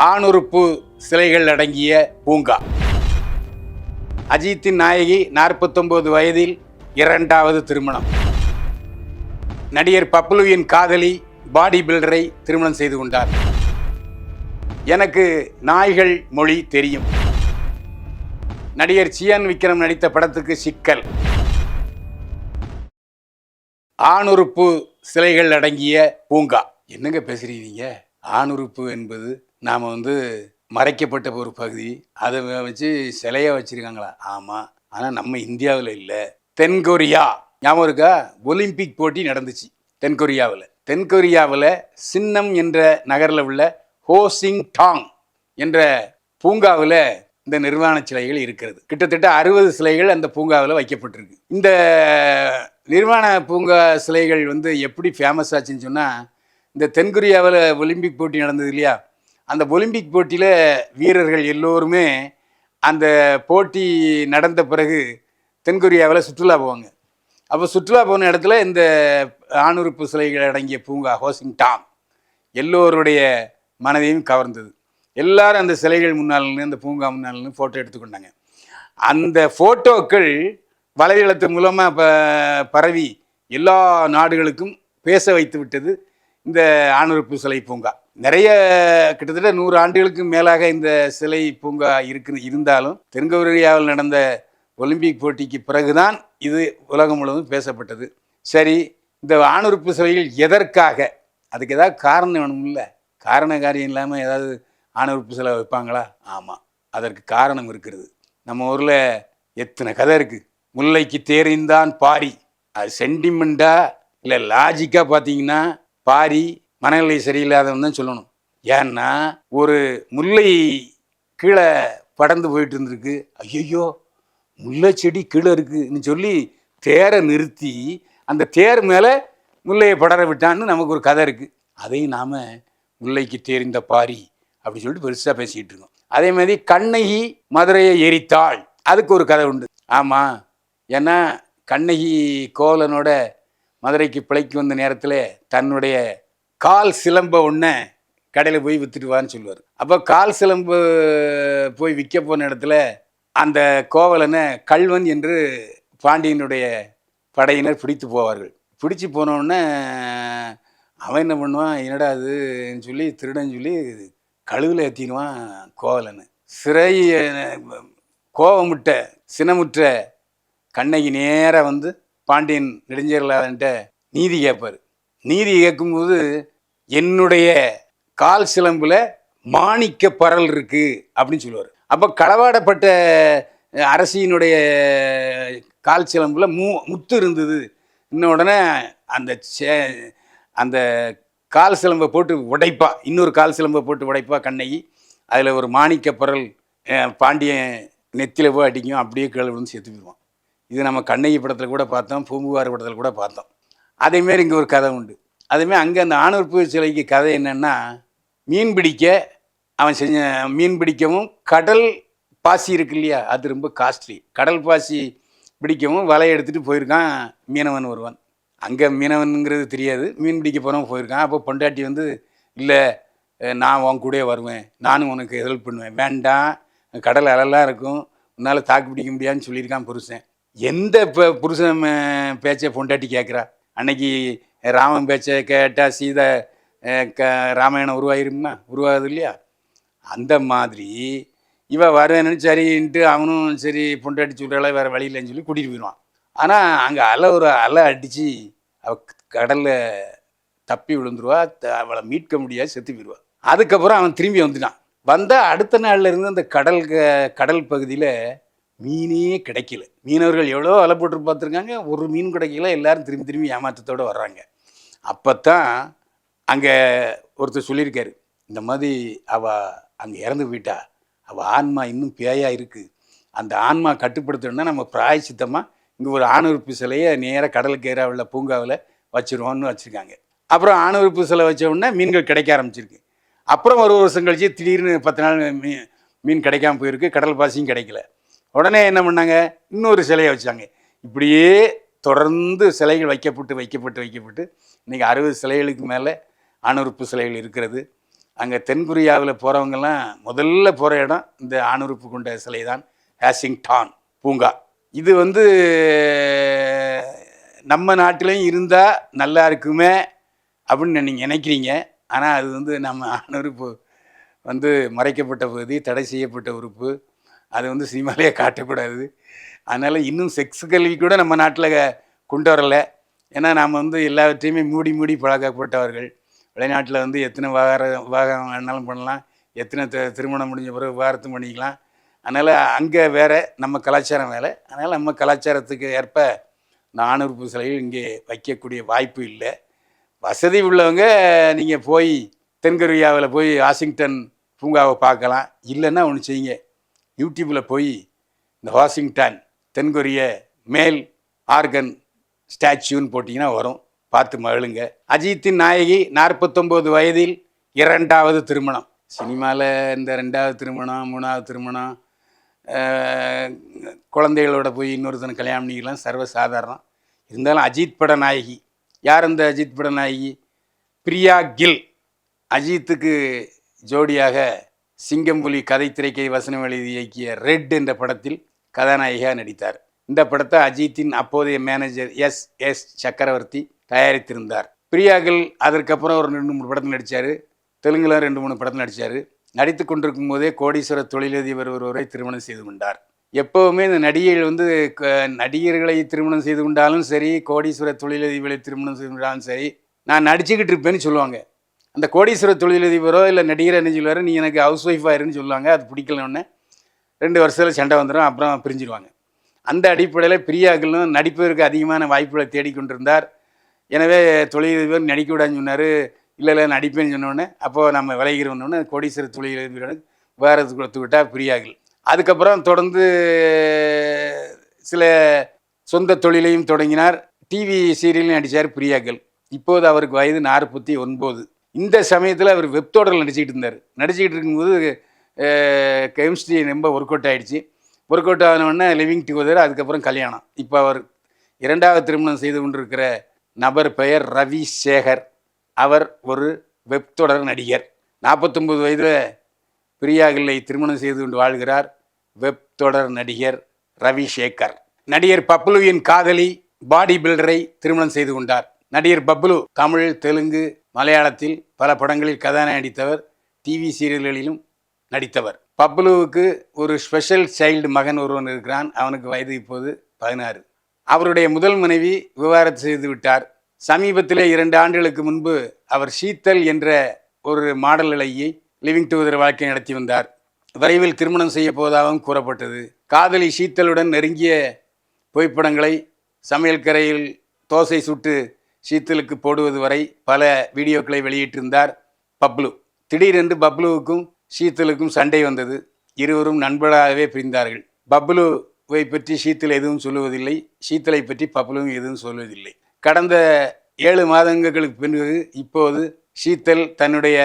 ஆணுறுப்பு சிலைகள் அடங்கிய பூங்கா. அஜித்தின் நாயகி 49 வயதில் இரண்டாவது திருமணம். நடிகர் பப்ளுவின் காதலி பாடி பில்டரை திருமணம் செய்து கொண்டார். எனக்கு நாய்கள் மொழி தெரியும். நடிகர் சியான் விக்ரம் நடித்த படத்துக்கு சிக்கல். ஆணுறுப்பு சிலைகள் அடங்கிய பூங்கா. என்னங்க பேசுறீங்க? ஆணுறுப்பு என்பது நாம் மறைக்கப்பட்ட ஒரு பகுதி, அதை வச்சு சிலையா வச்சிருக்காங்களா? ஆமாம். ஆனால் நம்ம இந்தியாவில் இல்லை. தென்கொரியா ஞாபகம் இருக்கா? ஒலிம்பிக் போட்டி நடந்துச்சு தென்கொரியாவில் சின்னம் என்ற நகரில் உள்ள ஹோசிங் டாங் என்ற பூங்காவில் இந்த நிர்வாண சிலைகள் இருக்கிறது. கிட்டத்தட்ட 60 சிலைகள் அந்த பூங்காவில் வைக்கப்பட்டிருக்கு. இந்த நிர்வாண பூங்கா சிலைகள் எப்படி ஃபேமஸ் ஆச்சுன்னு சொன்னால், இந்த தென்கொரியாவில் ஒலிம்பிக் போட்டி நடந்தது இல்லையா? அந்த ஒலிம்பிக் போட்டியில் வீரர்கள் எல்லோருமே அந்த போட்டி நடந்த பிறகு தென்கொரியாவில் சுற்றுலா போவாங்க. அப்போ சுற்றுலா போன இடத்துல இந்த ஆணுறுப்பு சிலைகள் அடங்கிய பூங்கா ஹோசிங் டாங் எல்லோருடைய மனதையும் கவர்ந்தது. எல்லாரும் அந்த சிலைகள் முன்னால்னு, அந்த பூங்கா முன்னால்னு ஃபோட்டோ எடுத்துக்கொண்டாங்க. அந்த ஃபோட்டோக்கள் வலைதளத்தின் மூலமாக பரவி எல்லா நாடுகளுக்கும் பேச வைத்து விட்டது இந்த ஆணுறுப்பு சிலை பூங்கா. நிறைய கிட்டத்தட்ட 100 ஆண்டுகளுக்கு மேலாக இந்த சிலை பூங்கா இருந்தாலும் தென்கொரியாவில் நடந்த ஒலிம்பிக் போட்டிக்கு பிறகுதான் இது உலகம் முழுவதும் பேசப்பட்டது. சரி, இந்த ஆணுறுப்பு சிலைகள் எதற்காக? அதுக்கு ஏதாவது காரணம் வேணும்ல? காரியம் இல்லாமல் ஏதாவது ஆணுறுப்பு சிலை வைப்பாங்களா? ஆமாம், அதற்கு காரணம் இருக்கிறது. நம்ம ஊரில் எத்தனை கதை இருக்குது. முல்லைக்கு தேறிந்தான் பாரி. அது சென்டிமெண்ட்டா இல்லை லாஜிக்காக பார்த்தீங்கன்னா பாரி மனநிலை சரியில்லாதவன் தான் சொல்லணும். ஏன்னா ஒரு முல்லை கீழே படர்ந்து போயிட்டு இருந்திருக்கு. ஐயோ, முல்லை செடி கீழே இருக்குன்னு சொல்லி தேரை நிறுத்தி அந்த தேர் மேலே முல்லையை படர விட்டான்னு நமக்கு ஒரு கதை இருக்குது. அதையும் நாம் முல்லைக்கு தேறிந்த பாரி அப்படின்னு சொல்லிட்டு பெருசாக பேசிக்கிட்டு இருக்கோம். அதே மாதிரி கண்ணகி மதுரையை எரித்தாள், அதுக்கு ஒரு கதை உண்டு. ஆமாம், ஏன்னா கண்ணகி கோவலனோட மதுரைக்கு பிழைக்கு வந்த நேரத்தில் தன்னுடைய கால் சிலம்ப ஒன்று கடையில் போய் விற்றுட்டு வான்னு சொல்லுவார். அப்போ கால் சிலம்பு போய் விற்க போன இடத்துல அந்த கோவலனை கல்வன் என்று பாண்டியனுடைய படையினர் பிடித்து போவார்கள். பிடிச்சி போனோடனே அவன் என்ன பண்ணுவான், என்னடா அதுன்னு சொல்லி திருடன்னு சொல்லி கழுவில் ஏற்றிடுவான் கோவலனை. கோவமுட்ட சினமுற்ற கண்ணகி நேராக பாண்டியன் நெடுஞ்செழியன்கிட்ட நீதி கேட்பார். நீதி கேட்கும்போது என்னுடைய கால் சிலம்புல மாணிக்க பரல் இருக்கு அப்படின்னு சொல்லுவார். அப்போ களவாடப்பட்ட அரசியினுடைய கால் சிலம்புல முத்து இருந்தது. உடனே அந்த கால் சிலம்பை போட்டு உடைப்பா, இன்னொரு கால் சிலம்பை போட்டு உடைப்பா கண்ணகி. அதில் ஒரு மாணிக்க பரல் பாண்டியன் நெத்தியில் போய் அடிக்கும், அப்படியே கீழே விழுந்து செத்து போயிடுவான். இது நம்ம கண்ணகி படத்தில் கூட பார்த்தோம், பூம்புகார் படத்தில் கூட பார்த்தோம். அதேமாரி இங்கே ஒரு கதை உண்டு. அதேமாரி அங்கே அந்த ஆணுறுப்பு சிலைக்கு கதை என்னென்னா, மீன் பிடிக்கவும் கடல் பாசி இருக்கு இல்லையா, அது ரொம்ப காஸ்ட்லி. கடல் பாசி பிடிக்கவும் வலையை எடுத்துகிட்டு போயிருக்கான் மீனவன் ஒருவன். அங்கே மீனவனுங்கிறது தெரியாது, மீன் பிடிக்க போகிறவன் போயிருக்கான். அப்போ பொண்டாட்டி இல்லை நான் உன் கூட வருவேன், நானும் உனக்கு ஹெல்ப் பண்ணுவேன். வேண்டாம், கடல் அலெல்லாம் இருக்கும், உன்னால் தாக்கு பிடிக்க முடியாதுன்னு சொல்லியிருக்கான் புருஷன். எந்த புருஷன் பேச்சை பொண்டாட்டி கேட்குறா? அன்னைக்கு ராமன் பேச்சை கேட்டால் சீதை ராமாயணம் உருவாகுது இல்லையா? அந்த மாதிரி இவ வருவேன்னு சரின்ட்டு அவனும் சரி பொண்டாட்டி சொல்கிறால வேறு வழி இல்லைன்னு சொல்லி கூட்டிகிட்டு போயிடுவான். ஆனால் அங்கே அலை அடித்து அவள் கடலில் தப்பி விழுந்துருவா. அவளை மீட்க முடியாது, செத்து போயிடுவா. அதுக்கப்புறம் அவன் திரும்பி வந்தால் அடுத்த நாளில் இருந்து அந்த கடல் பகுதியில் மீனே கிடைக்கல. மீனவர்கள் எவ்வளோ அலை போட்டு பார்த்துருக்காங்க, ஒரு மீன் கிடைக்கல. எல்லாரும் திரும்பி ஏமாற்றத்தோடு வர்றாங்க. அப்போ தான் அங்கே ஒருத்தர் சொல்லியிருக்காரு, இந்த மாதிரி அவள் அங்கே இறந்து போயிட்டா, அவள் ஆன்மா இன்னும் பேயாக இருக்குது, அந்த ஆன்மா கட்டுப்படுத்தணுன்னா நம்ம பிராயச்சித்தமாக இங்கே ஒரு ஆணுறுப்பு சிலையை நேராக கடலுக்கு ஏற உள்ள பூங்காவில் வச்சுருவோன்னு வச்சுருக்காங்க. அப்புறம் ஆணுறுப்பு சிலை வச்ச உடனே மீன்கள் கிடைக்க ஆரம்பிச்சிருக்கு. அப்புறம் ஒரு வருஷம் கழிச்சு திடீர்னு 10 நாள் மீன் கிடைக்காம போயிருக்கு, கடல் பாசியும் கிடைக்கல. உடனே என்ன பண்ணாங்க, இன்னொரு சிலையை வச்சாங்க. இப்படியே தொடர்ந்து சிலைகள் வைக்கப்பட்டு இன்றைக்கி 60 சிலைகளுக்கு மேலே ஆணுறுப்பு சிலைகள் இருக்கிறது. அங்கே தென்கொரியாவில் போகிறவங்கெல்லாம் முதல்ல போகிற இடம் இந்த ஆணுறுப்பு கொண்ட சிலை தான், ஹாசிங்டான் பூங்கா. இது வந்து நம்ம நாட்டிலையும் இருந்தால் நல்லா இருக்குமே அப்படின்னு நீங்கள் நினைக்கிறீங்க. ஆனால் அது வந்து நம்ம ஆணுறுப்பு வந்து மறைக்கப்பட்ட பகுதி, தடை செய்யப்பட்ட உறுப்பு. அது வந்து சினிமாலேயே காட்டக்கூடாது. அதனால் இன்னும் செக்ஸ் கல்வி கூட நம்ம நாட்டில் கொண்டு வரலை. ஏன்னா நாம் வந்து எல்லாவற்றையுமே மூடி மூடி பழக்கப்பட்டவர்கள். வெளிநாட்டில் வந்து எத்தனை விவாகம் வேணாலும் பண்ணலாம், எத்தனை திருமணம் முடிஞ்ச பிறகு விவாகரத்தும் பண்ணிக்கலாம். அதனால் அங்கே வேறு, நம்ம கலாச்சாரம் வேறு. அதனால் நம்ம கலாச்சாரத்துக்கு ஏற்ப இந்த ஆணுறுப்பு சிலைகள் இங்கே வைக்கக்கூடிய வாய்ப்பு இல்லை. வசதி உள்ளவங்க நீங்கள் போய் தென்கொரியாவில் போய் வாஷிங்டன் பூங்காவை பார்க்கலாம். இல்லைன்னா ஒன்று செய்யுங்க, யூடியூப்பில் போய் இந்த வாஷிங்டன் தென்கொரிய மேல் ஆர்கன் ஸ்டாச்சுன்னு போட்டிங்கன்னா வரும், பார்த்து மகிழுங்க. அஜித்தின் நாயகி 49 வயதில் 2வது திருமணம். சினிமாவில் இந்த 2வது திருமணம், 3வது திருமணம், குழந்தைகளோட போய் இன்னொருத்தனை கல்யாணம் பண்ணிக்கலாம் சர்வசாதாரணம். இருந்தாலும் அஜித் பட நாயகி யார்? இந்த அஜித் பட நாயகி பிரியா கில். அஜித்துக்கு ஜோடியாக சிங்கம்புலி கதை திரைக்கை வசனம் எழுதி இயக்கிய ரெட் என்ற படத்தில் கதாநாயகியாக நடித்தார். இந்த படத்தை அஜித்தின் அப்போதைய மேனேஜர் எஸ் சக்கரவர்த்தி தயாரித்திருந்தார். பிரியா கில் அதற்கப்புறம் ஒரு 2-3 படத்தில் நடித்தார். தெலுங்குல 2-3 படத்தில் நடித்தார். நடித்து கொண்டிருக்கும் போதே கோடீஸ்வர தொழிலதிபர் ஒருவரை திருமணம் செய்து கொண்டார். எப்போவுமே இந்த நடிகைகள் வந்து நடிகர்களை திருமணம் செய்து கொண்டாலும் சரி, கோடீஸ்வர தொழிலதிபரை திருமணம் செய்து கொண்டாலும் சரி, நான் நடிச்சுக்கிட்டு இருப்பேன்னு சொல்லுவாங்க. அந்த கோடீஸ்வர தொழிலதிபரோ இல்லை நடிகரை என்ன சொல்லுவார், நீ எனக்கு ஹவுஸ் ஒய்ஃபாக இருன்னு சொல்லுவாங்க. அது பிடிக்கலன்னு 2 வருஷத்தில் சண்டை வந்துடும், அப்புறம் பிரிஞ்சிடுவாங்க. அந்த அடிப்படையில் பிரியாக்களும் நடிப்பதற்கு அதிகமான வாய்ப்புகளை தேடிக்கொண்டிருந்தார். எனவே தொழிலதிபர் நடிக்க விடான்னு சொன்னார். இல்லை நடிப்பேன்னு சொன்னோடனே அப்போது நம்ம விளைகிறோன்னு கோடீஸ்வர தொழிலதிபரோட விவாகரத்து கொடுத்து விட்டார் பிரியாக்கள். அதுக்கப்புறம் தொடர்ந்து சில சொந்த தொழிலையும் தொடங்கினார். டிவி சீரியலையும் நடித்தார் பிரியாக்கள். இப்போது அவருக்கு வயது 49. இந்த சமயத்தில் அவர் வெப்தொடரில் நடிச்சுக்கிட்டு இருந்தார். நடிச்சுக்கிட்டு இருக்கும்போது கெமிஸ்ட்ரி ரொம்ப ஒர்க் அவுட் ஆகிடுச்சு. ஒர்க் அவுட் ஆனவுடனே லிவிங் டுகெதர், அதுக்கப்புறம் கல்யாணம். இப்போ அவர் 2வது திருமணம் செய்து கொண்டிருக்கிற நபர் பெயர் ரவி சேகர். அவர் ஒரு வெப்தொடர் நடிகர். 49 வயதில் பிரியாகில்லை திருமணம் செய்து கொண்டு வாழ்கிறார் வெப்தொடர் நடிகர் ரவி சேகர். நடிகர் பப்ளுவின் காதலி பாடி பில்டரை திருமணம் செய்து கொண்டார். நடிகர் பப்ளு தமிழ், தெலுங்கு, மலையாளத்தில் பல படங்களில் கதாநாயகி நடித்தவர். டிவி சீரியல்களிலும் நடித்தவர். பப்ளுவுக்கு ஒரு ஸ்பெஷல் சைல்டு மகன் ஒருவன் இருக்கிறான். அவனுக்கு வயது இப்போது 16. அவருடைய முதல் மனைவி விவாகரத்து செய்து விட்டார். சமீபத்திலே 2 ஆண்டுகளுக்கு முன்பு அவர் ஷீத்தல் என்ற ஒரு மாடல் இலையை லிவிங் டுகெதர் வாழ்க்கை நடத்தி வந்தார். விரைவில் திருமணம் செய்ய போவதாகவும் கூறப்பட்டது. காதலி ஷீத்தலுடன் நெருங்கிய புகைப்படங்களை சமையல் கரையில் தோசை சுட்டு ஷீத்தலுக்கு போடுவது வரை பல வீடியோக்களை வெளியிட்டிருந்தார் பப்ளு. திடீரென்று பப்ளுவுக்கும் ஷீத்தலுக்கும் சண்டை வந்தது. இருவரும் நண்பர்களாகவே பிரிந்தார்கள். பப்ளுவை பற்றி ஷீத்தல் எதுவும் சொல்லுவதில்லை, ஷீத்தலை பற்றி பப்ளுவும் எதுவும் சொல்வதில்லை. கடந்த 7 மாதங்களுக்கு பிறகு இப்போது ஷீத்தல் தன்னுடைய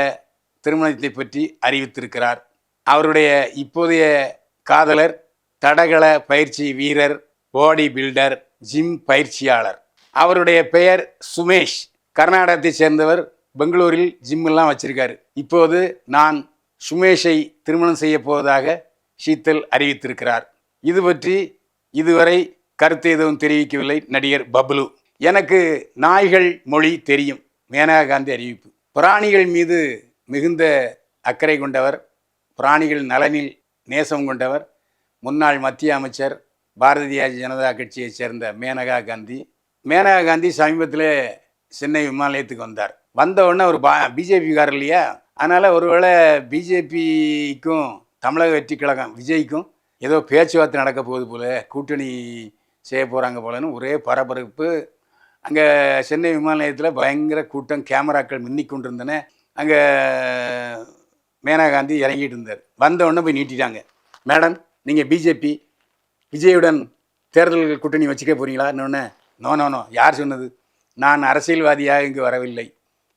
திருமணத்தை பற்றி அறிவித்திருக்கிறார். அவருடைய இப்போதைய காதலர் தடகள பயிற்சி வீரர், பாடி பில்டர், ஜிம் பயிற்சியாளர். அவருடைய பெயர் சுமேஷ். கர்நாடகத்தை சேர்ந்தவர். பெங்களூரில் ஜிம்மெல்லாம் வச்சிருக்காரு. இப்போது நான் சுமேஷை திருமணம் செய்ய போவதாக ஷீத்தல் அறிவித்திருக்கிறார். இது பற்றி இதுவரை கருத்து எதுவும் தெரிவிக்கவில்லை நடிகர் பப்ளு. எனக்கு நாய்கள் மொழி தெரியும். மேனகா காந்தி அறிவிப்பு. பிராணிகள் மீது மிகுந்த அக்கறை கொண்டவர், பிராணிகள் நலனில் நேசம் கொண்டவர், முன்னாள் மத்திய அமைச்சர், பாரதிய ஜனதா கட்சியைச் சேர்ந்த மேனகா காந்தி. மேனகா காந்தி சமீபத்தில் சென்னை விமான நிலையத்துக்கு வந்தார். வந்த உடனே ஒரு பிஜேபிக்காரர் இல்லையா, அதனால் ஒருவேளை பிஜேபிக்கும் தமிழக வெற்றி கழகம் விஜய்க்கும் ஏதோ பேச்சுவார்த்தை நடக்க போகுது போல, கூட்டணி செய்ய போகிறாங்க போலன்னு ஒரே பரபரப்பு. அங்கே சென்னை விமான நிலையத்தில் பயங்கர கூட்டம், கேமராக்கள் மின்னிக் கொண்டிருந்தன. அங்கே மேனகா காந்தி இறங்கிட்டு இருந்தார். வந்த உடனே போய் நீட்டிட்டாங்க. மேடம், நீங்கள் பிஜேபி விஜயுடன் தேர்தல் கூட்டணி வச்சுக்க போகிறீங்களா? இன்னொன்று நோ, யார் சொன்னது? நான் அரசியல்வாதியாக இங்கு வரவில்லை.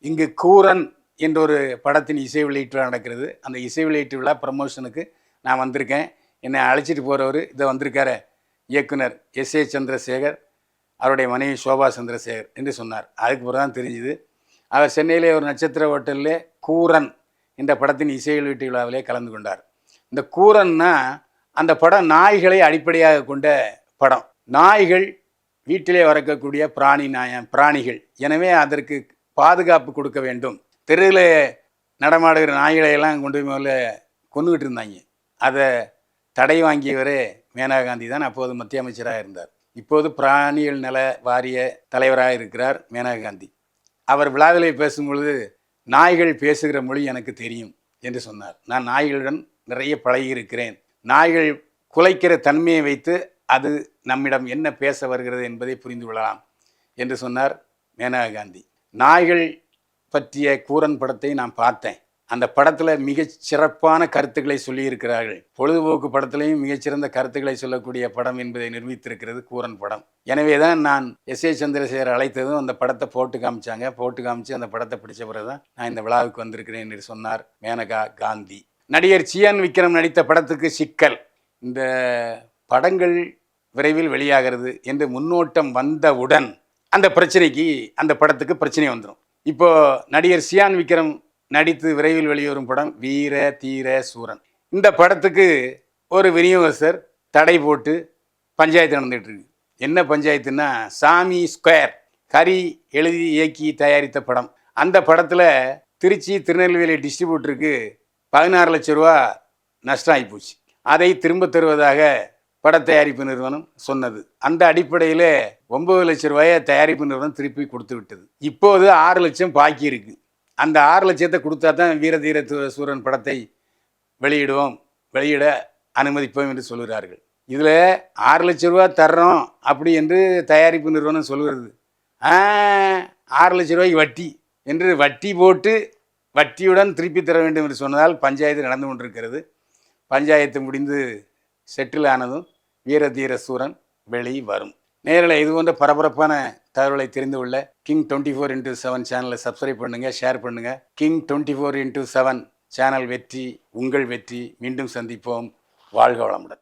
இங்கு கூரன் என்ற ஒரு படத்தின் இசை வெளியீட்டு விழா நடக்கிறது. அந்த இசை வெளியீட்டு விழா ப்ரமோஷனுக்கு நான் வந்திருக்கேன். என்னை அழைச்சிட்டு போகிறவர் இதை வந்திருக்கார இயக்குனர் எஸ்.ஏ. சந்திரசேகர், அவருடைய மனைவி சோபா சந்திரசேகர் என்று சொன்னார். அதுக்கு பிறகு தான் தெரிஞ்சுது. அவர் சென்னையிலே ஒரு நட்சத்திர ஹோட்டலில் கூரன் என்ற படத்தின் இசை வெளியீட்டு விழாவிலே கலந்து கொண்டார். இந்த கூரன்னா அந்த படம் நாய்களை அடிப்படையாக கொண்ட படம். நாய்கள் வீட்டிலே வளர்க்கக்கூடிய பிராணிகள். எனவே அதற்கு பாதுகாப்பு கொடுக்க வேண்டும். தெருவில் நடமாடுகிற நாய்களை எல்லாம் கொண்டு போய் முதல்ல கொண்டுகிட்டு இருந்தாங்க. அதை தடை வாங்கியவரே மேனகா காந்தி தான். அப்போது மத்திய அமைச்சராக இருந்தார். இப்போது பிராணிகள் நல வாரிய தலைவராக இருக்கிறார் மேனகா காந்தி. அவர் விழாவிலே பேசும்பொழுது, நாய்கள் பேசுகிற மொழி எனக்கு தெரியும் என்று சொன்னார். நான் நாய்களுடன் நிறைய பழகியிருக்கிறேன். நாய்கள் குலைக்கிற தன்மையை வைத்து அது நம்மிடம் என்ன பேச வருகிறது என்பதை புரிந்து கொள்ளலாம் என்று சொன்னார் மேனகா காந்தி. நாய்கள் பற்றிய கூரன் படத்தை நான் பார்த்தேன். அந்த படத்தில் மிகச் சிறப்பான கருத்துக்களை சொல்லியிருக்கிறார்கள். பொழுதுபோக்கு படத்திலையும் மிகச்சிறந்த கருத்துக்களை சொல்லக்கூடிய படம் என்பதை நிரூபித்திருக்கிறது கூரன் படம். எனவே தான் நான் எஸ்.ஏ. சந்திரசேகர் அழைத்ததும் அந்த படத்தை போட்டு காமிச்சு அந்த படத்தை பிடிச்ச பிறகு தான் நான் இந்த விழாவுக்கு வந்திருக்கிறேன் என்று சொன்னார் மேனகா காந்தி. நடிகர் சியான் விக்ரம் நடித்த படத்துக்கு சிக்கல். இந்த படங்கள் விரைவில் வெளியாகிறது என்று முன்னோட்டம் வந்தவுடன் அந்த படத்துக்கு பிரச்சனை வந்துடும். இப்போ நடிகர் சியான் விக்ரம் நடித்து விரைவில் வெளிவரும் படம் வீர தீர சூரன். இந்த படத்துக்கு ஒரு விநியோகஸ்தர் தடை போட்டு பஞ்சாயத்து நடந்துட்டு இருக்கு. என்ன பஞ்சாயத்துன்னா, சாமி ஸ்கொயர் ஹரி எழுதி இயக்கி தயாரித்த படம். அந்த படத்தில் திருச்சி திருநெல்வேலி டிஸ்ட்ரிபியூட்டருக்கு 16 லட்சம் ரூபா நஷ்டம் ஆகிப்போச்சு. அதை திரும்ப தருவதாக பட தயாரிப்பு நிறுவனம் சொன்னது. அந்த அடிப்படையில் 9 லட்சம் ரூபாயை தயாரிப்பு நிறுவனம் திருப்பி கொடுத்து விட்டது. இப்போது 6 லட்சம் பாக்கி இருக்கு. அந்த 6 லட்சத்தை கொடுத்தா தான் வீர தீர சூரன் படத்தை வெளியிட அனுமதிப்போம் என்று சொல்கிறார்கள். இதில் 6 லட்சம் ரூபா தர்றோம் அப்படி என்று தயாரிப்பு நிறுவனம் சொல்கிறது. 6 லட்சம் ரூபாய்க்கு வட்டி என்று வட்டி போட்டு வட்டியுடன் திருப்பி தர வேண்டும் என்று சொன்னதால் பஞ்சாயத்து நடந்து கொண்டிருக்கிறது. பஞ்சாயத்து முடிந்து செட்டில் ஆனதும் வீர தீர சூரன் வெளி வரும். நேரில் இது போன்ற பரபரப்பான தகவலை தெரிந்து கொள்ள கிங் 24x7 சேனலை சப்ஸ்கிரைப் பண்ணுங்கள், ஷேர் பண்ணுங்கள். கிங் 24x7 சேனல் வெற்றி உங்கள் வெற்றி. மீண்டும் சந்திப்போம். வாழ்க வளமுடன்.